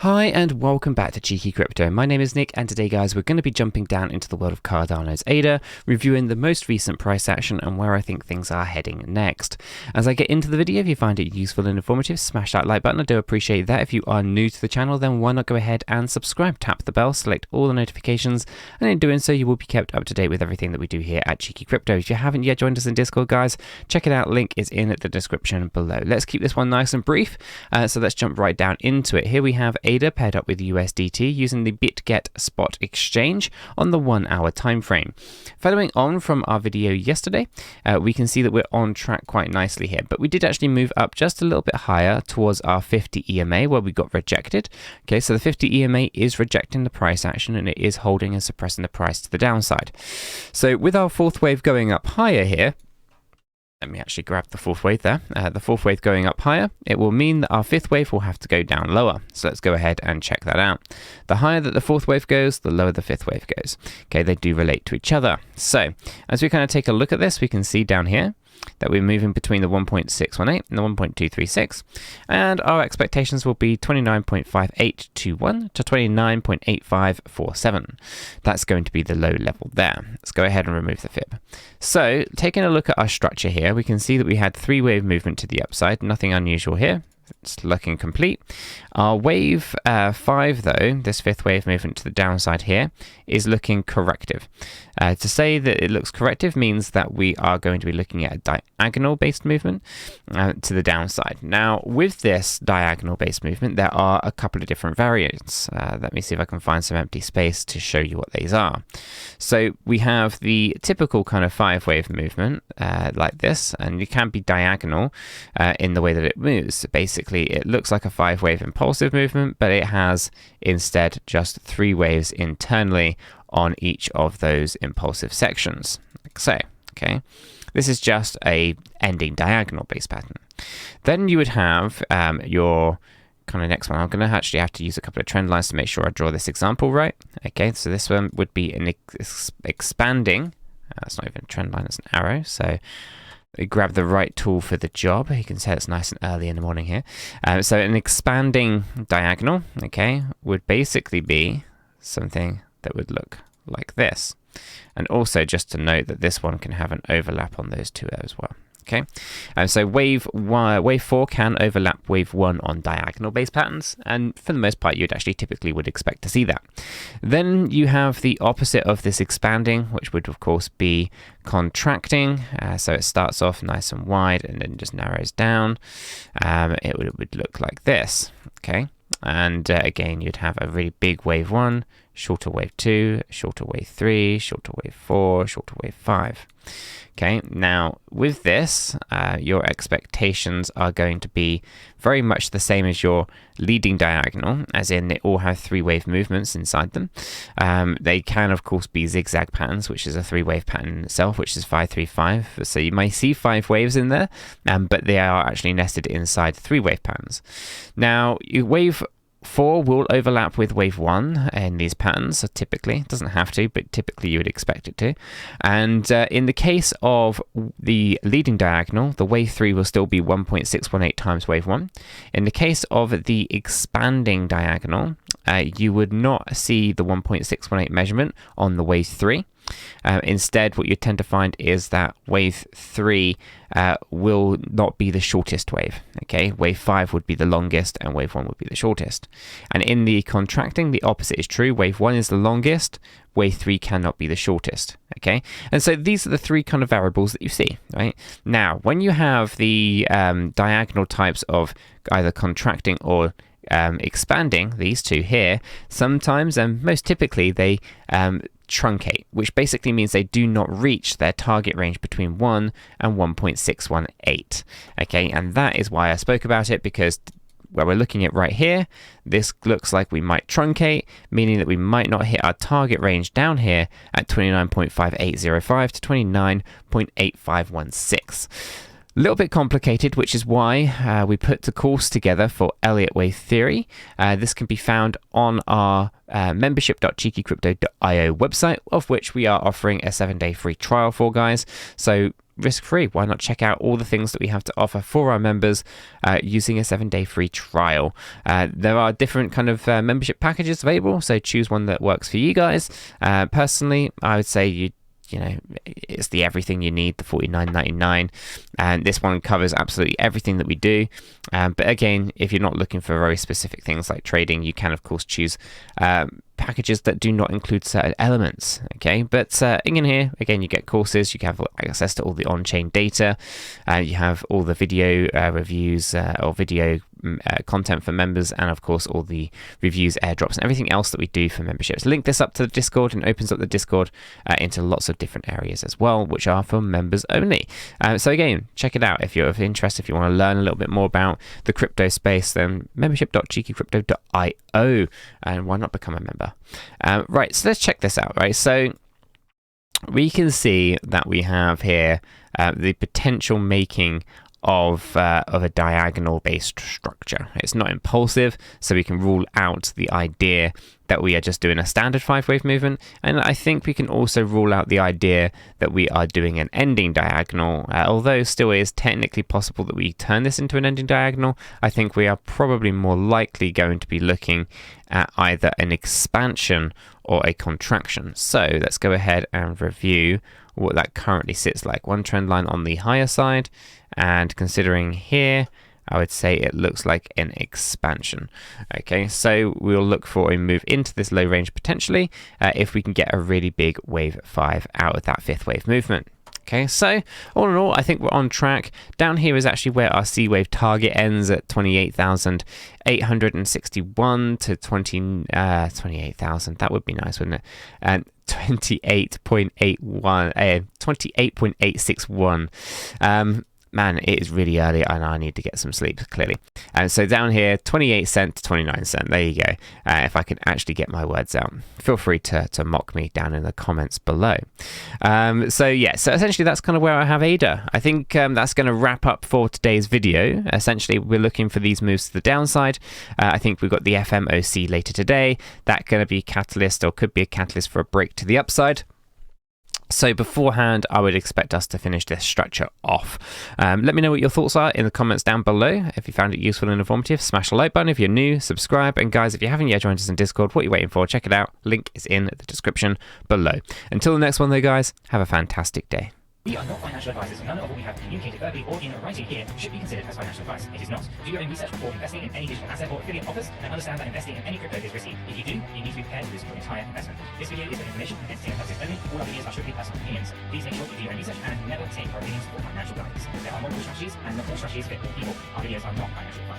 Hi and welcome back to Cheeky Crypto. My name is Nick and today guys we're going to be jumping down into the world of Cardano's ADA, reviewing the most recent price action and where I think things are heading next. As I get into the video, if you find it useful and informative, smash that like button. I do appreciate that. If you are new to the channel, then why not go ahead and subscribe, tap the bell, select all the notifications, and in doing so you will be kept up to date with everything that we do here at Cheeky Crypto. If you haven't yet joined us in Discord guys, check it out, link is in the description below. Let's keep this one nice and brief, so let's jump right down into it. Here we have ADA paired up with USDT using the 𝗕𝗘𝗪𝗓 spot exchange on the 1 hour time frame. Following on from our video yesterday, we can see that we're on track quite nicely here, but we did actually move up just a little bit higher towards our 50 EMA where we got rejected. Okay, so the 50 EMA is rejecting the price action and it is holding and suppressing the price to the downside. So with our fourth wave going up higher here, let me actually grab the fourth wave there. The fourth wave going up higher, it will mean that our fifth wave will have to go down lower. So let's go ahead and check that out. The higher that the fourth wave goes, the lower the fifth wave goes. Okay, they do relate to each other. So as we kind of take a look at this, we can see down here that we're moving between the 1.618 and the 1.236, and our expectations will be 29.5821 to 29.8547. That's going to be the low level there. Let's go ahead and remove the fib. So taking a look at our structure here, we can see that we had three wave movement to the upside, nothing unusual here. It's looking complete. Our wave 5 though, this fifth wave movement to the downside here, is looking corrective. To say that it looks corrective means that we are going to be looking at a diagonal based movement to the downside. Now with this diagonal based movement there are a couple of different variants. Let me see if I can find some empty space to show you what these are. So we have the typical kind of 5 wave movement like this, and it can be diagonal in the way that it moves. Basically it looks like a 5 wave impulsive movement, but it has instead just 3 waves internally on each of those impulsive sections, like so. Okay, this is just a ending diagonal based pattern. Then you would have your kind of next one. I'm going to actually have to use a couple of trend lines to make sure I draw this example right. Okay, so this one would be an expanding, that's not even a trend line, it's an arrow, so we grab the right tool for the job. You can say it's nice and early in the morning here. So an expanding diagonal, okay, would basically be something that would look like this. And also just to note that this one can have an overlap on those two as well. Okay, so wave 4 can overlap wave 1 on diagonal based patterns, and for the most part you'd actually typically would expect to see that. Then you have the opposite of this expanding, which would of course be contracting. So it starts off nice and wide and then just narrows down. It would look like this. Okay, and again you'd have a really big wave 1, shorter wave 2, shorter wave 3, shorter wave 4, shorter wave 5. Okay, now with this, your expectations are going to be very much the same as your leading diagonal, as in they all have 3 wave movements inside them. They can of course be zigzag patterns, which is a 3 wave pattern in itself, which is 535. So you may see 5 waves in there, but they are actually nested inside 3 wave patterns. Now wave 4 will overlap with wave 1 in these patterns, so typically, it doesn't have to, but typically you would expect it to. And in the case of the leading diagonal, the wave 3 will still be 1.618 times wave 1. In the case of the expanding diagonal, you would not see the 1.618 measurement on the wave 3. Instead, what you tend to find is that wave 3 will not be the shortest wave. Okay, wave 5 would be the longest and wave 1 would be the shortest. And in the contracting, the opposite is true. Wave 1 is the longest, wave 3 cannot be the shortest. Okay, and so these are the 3 kind of variables that you see, right? Now, when you have the diagonal types of either contracting or expanding, these two here, sometimes and most typically they truncate, which basically means they do not reach their target range between 1 and 1.618. Okay, and that is why I spoke about it, because where we're looking at right here, this looks like we might truncate, meaning that we might not hit our target range down here at 29.5805 to 29.8516. A little bit complicated, which is why we put the course together for Elliott Wave Theory. This can be found on our membership.cheekycrypto.io website, of which we are offering a 7-day free trial for, guys. So risk-free. Why not check out all the things that we have to offer for our members using a 7-day free trial? There are different kind of membership packages available, so choose one that works for you guys. Personally, I would say you know, it's the everything you need, the $49.99, and this one covers absolutely everything that we do. But again, if you're not looking for very specific things like trading, you can of course choose packages that do not include certain elements. Okay, but in here again, you get courses, you have access to all the on-chain data, you have all the video reviews or video content for members, and of course all the reviews, airdrops, and everything else that we do for memberships. Link this up to the Discord and opens up the Discord into lots of different areas as well, which are for members only. So again, check it out if you're of interest. If you want to learn a little bit more about the crypto space, then membership.𝗕𝗘𝗪𝗏𝗧𝗏.io, and why not become a member? Right, so let's check this out. Right, so we can see that we have here the potential making of a diagonal based structure. It's not impulsive, so we can rule out the idea that we are just doing a standard 5-wave movement, and I think we can also rule out the idea that we are doing an ending diagonal. Although still it is technically possible that we turn this into an ending diagonal, I think we are probably more likely going to be looking at either an expansion or a contraction. So let's go ahead and review what that currently sits like. One trend line on the higher side, and considering here, I would say it looks like an expansion. Okay, so we'll look for a move into this low range potentially if we can get a really big wave 5 out of that 5th wave movement. Okay, so all in all, I think we're on track. Down here is actually where our C wave target ends at 28,861 to 28,000. That would be nice, wouldn't it? And 28.861. Man, it is really early and I need to get some sleep, clearly. And so down here, 28 cent to 29 cent. There you go. If I can actually get my words out. Feel free to mock me down in the comments below. So yeah, so essentially that's kind of where I have ADA. I think that's going to wrap up for today's video. Essentially, we're looking for these moves to the downside. I think we've got the FMOC later today. That's going to be a catalyst, or could be a catalyst for a break to the upside. So beforehand, I would expect us to finish this structure off. Let me know what your thoughts are in the comments down below. If you found it useful and informative, smash the like button. If you're new, subscribe. And guys, if you haven't yet joined us in Discord, what are you waiting for? Check it out. Link is in the description below. Until the next one though, guys, have a fantastic day. We are not financial advisors. None of what we have communicated verbally or in writing here should be considered as financial advice. It is not. Do your own research before investing in any digital asset or affiliate offers, and understand that investing in any crypto is risky. If you do, you need to be prepared to lose your entire investment. This video is for information and entertainment purposes only. All our videos are strictly personal opinions. Please make sure you do your own research and never take our opinions for financial guidance. There are multiple strategies, and not all strategies fit all people. Our videos are not financial advice.